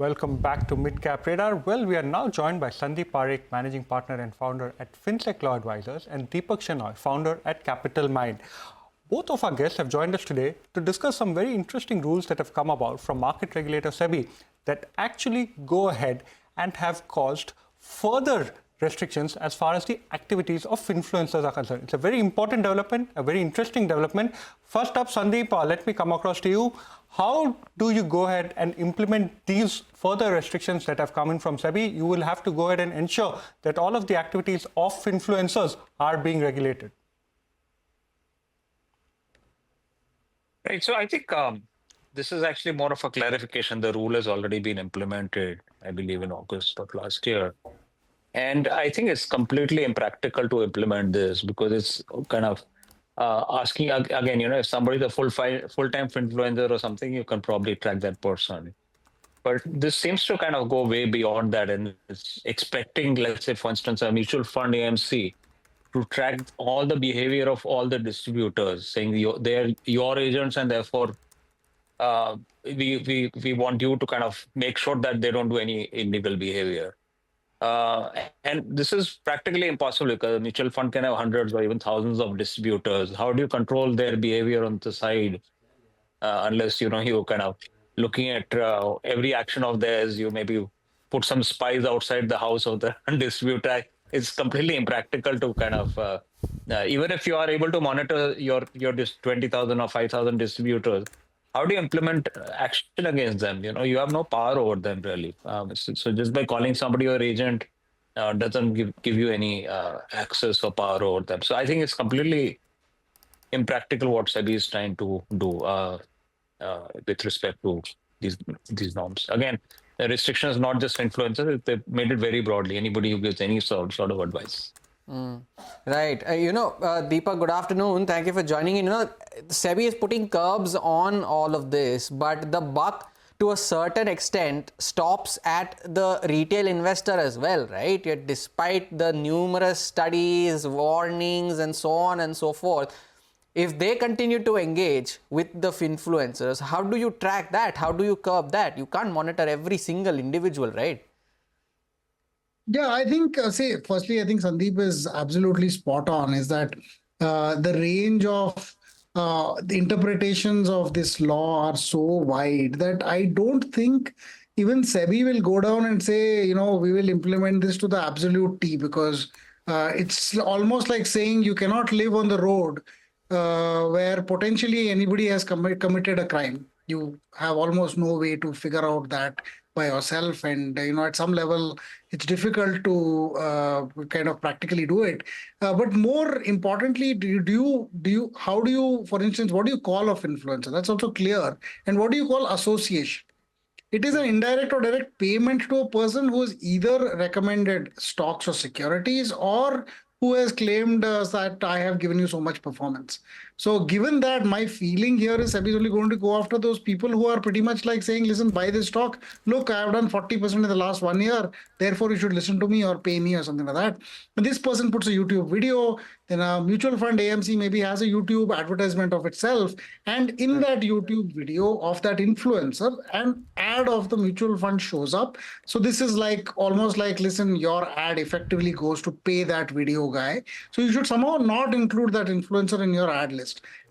Welcome back to Midcap Radar. Well, we are now joined by Sandeep, Parekh, Managing Partner and Founder at Finsec Law Advisors, and Deepak, Shenoy, Founder at Capitalmind. Both of our guests have joined us today to discuss some very interesting rules that have come about from market regulator SEBI that actually go ahead and have caused further restrictions as far as the activities of influencers are concerned. It's a very important development, a very interesting development. First up, Sandeep, let me come across to you. How do you go ahead and implement these further restrictions that have come in from SEBI? You will have to go ahead and ensure that all of the activities of influencers are being regulated. Right. So I think this is actually more of a clarification. The rule has already been implemented, I believe, in August of last year. And I think it's completely impractical to implement this because it's kind of asking, again, if somebody's a full-time influencer or something, you can probably track that person. But this seems to kind of go way beyond that. And it's expecting, let's say, for instance, a mutual fund AMC to track all the behavior of all the distributors, saying they're your agents, and therefore we want you to kind of make sure that they don't do any illegal behavior. And this is practically impossible because a mutual fund can have hundreds or even thousands of distributors. How do you control their behavior on the side unless you kind of looking at every action of theirs? You maybe put some spies outside the house of the distributor. It's completely impractical to kind of even if you are able to monitor your 20,000 or 5,000 distributors. How do you implement action against them? You have no power over them, really. So just by calling somebody your agent doesn't give you any access or power over them. So I think it's completely impractical what SEBI is trying to do with respect to these norms. Again, the restriction is not just influencers. They made it very broadly. Anybody who gives any sort of advice. Right. Deepak, good afternoon. Thank you for joining in. SEBI is putting curbs on all of this, but the buck to a certain extent stops at the retail investor as well, right? Yet despite the numerous studies, warnings, and so on and so forth, if they continue to engage with the influencers, how do you track that? How do you curb that? You can't monitor every single individual, right? Yeah, I think, firstly, I think Sandeep is absolutely spot on, is that the range of the interpretations of this law are so wide that I don't think even SEBI will go down and say, we will implement this to the absolute T, because it's almost like saying you cannot live on the road where potentially anybody has committed a crime. You have almost no way to figure out that by yourself, and at some level it's difficult to kind of practically do it. But more importantly, how do you, for instance, what do you call of influencer? That's also clear. And what do you call association? It is an indirect or direct payment to a person who has either recommended stocks or securities, or who has claimed that I have given you so much performance. So given that, my feeling here is SEBI is only going to go after those people who are pretty much like saying, listen, buy this stock. Look, I have done 40% in the last 1 year. Therefore, you should listen to me or pay me or something like that. And this person puts a YouTube video. Then a mutual fund AMC maybe has a YouTube advertisement of itself. And in that YouTube video of that influencer, an ad of the mutual fund shows up. So this is almost like, listen, your ad effectively goes to pay that video guy. So you should somehow not include that influencer in your ad list.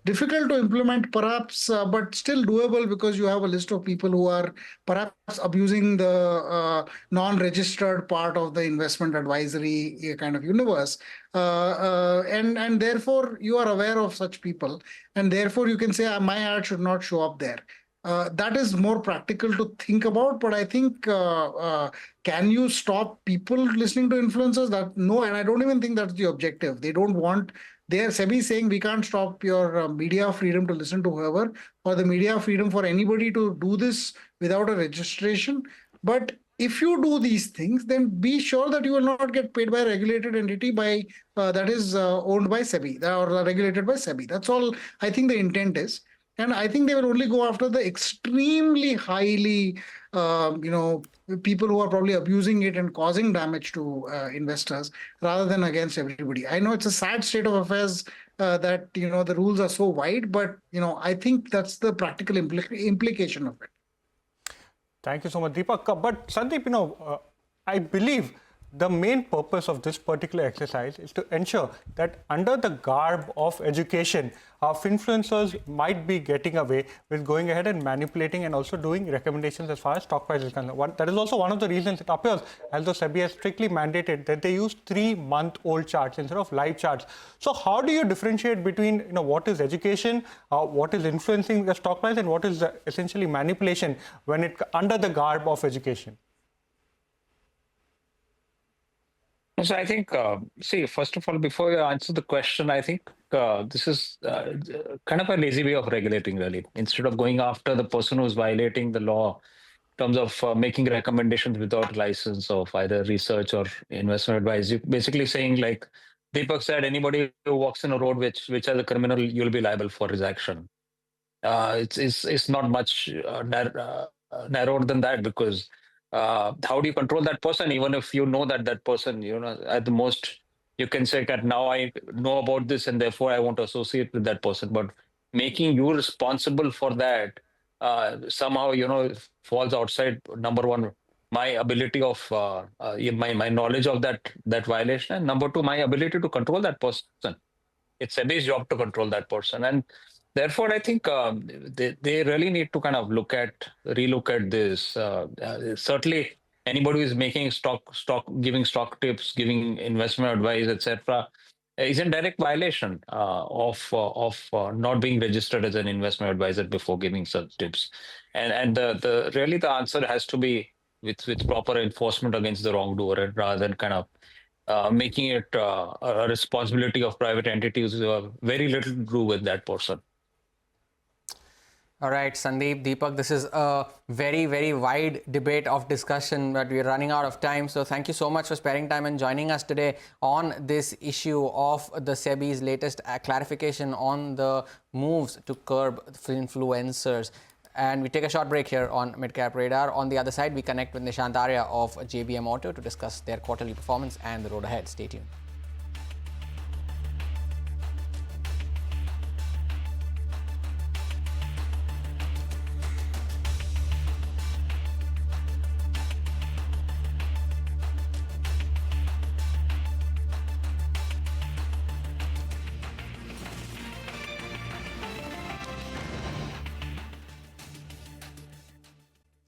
Difficult to implement perhaps, but still doable, because you have a list of people who are perhaps abusing the non-registered part of the investment advisory kind of universe. And therefore you are aware of such people, and therefore you can say my ad should not show up there. That is more practical to think about, but I think can you stop people listening to influencers? No, and I don't even think that's the objective. They don't want. SEBI saying we can't stop your media freedom to listen to whoever, or the media freedom for anybody to do this without a registration. But if you do these things, then be sure that you will not get paid by a regulated entity that is owned by SEBI or regulated by SEBI. That's all I think the intent is. And I think they will only go after the extremely highly, people who are probably abusing it and causing damage to investors, rather than against everybody. I know it's a sad state of affairs that, the rules are so wide, but, I think that's the practical implication of it. Thank you so much, Deepak. But Sandeep, I believe the main purpose of this particular exercise is to ensure that under the garb of education, Finfluencers might be getting away with going ahead and manipulating and also doing recommendations as far as stock price is concerned. That is also one of the reasons it appears as though SEBI has strictly mandated that they use 3-month-old charts instead of live charts. So how do you differentiate between what is education, what is influencing the stock price, and what is essentially manipulation when it under the garb of education? So I think, first of all, before you answer the question, I think this is kind of a lazy way of regulating, really. Instead of going after the person who's violating the law in terms of making recommendations without license of either research or investment advice, you're basically saying, like Deepak said, anybody who walks in a road which has a criminal, you'll be liable for his action. It's not much narrower than that, because how do you control that person? Even if you know that person, at the most you can say that now I know about this and therefore I won't associate with that person. But making you responsible for that somehow, falls outside, number one, my ability of my knowledge of that violation, and number two, my ability to control that person. It's SEBI's job to control that person, and therefore, I think they really need to kind of relook at this. Certainly, anybody who is making giving stock tips, giving investment advice, etc., is in direct violation of not being registered as an investment advisor before giving such tips. And the answer has to be with proper enforcement against the wrongdoer, rather than kind of making it a responsibility of private entities who have very little to do with that person. All right, Sandeep, Deepak, this is a very, very wide debate of discussion, but we're running out of time. So thank you so much for sparing time and joining us today on this issue of the SEBI's latest clarification on the moves to curb influencers. And we take a short break here on Midcap Radar. On the other side, we connect with Nishant Arya of JBM Auto to discuss their quarterly performance and the road ahead. Stay tuned.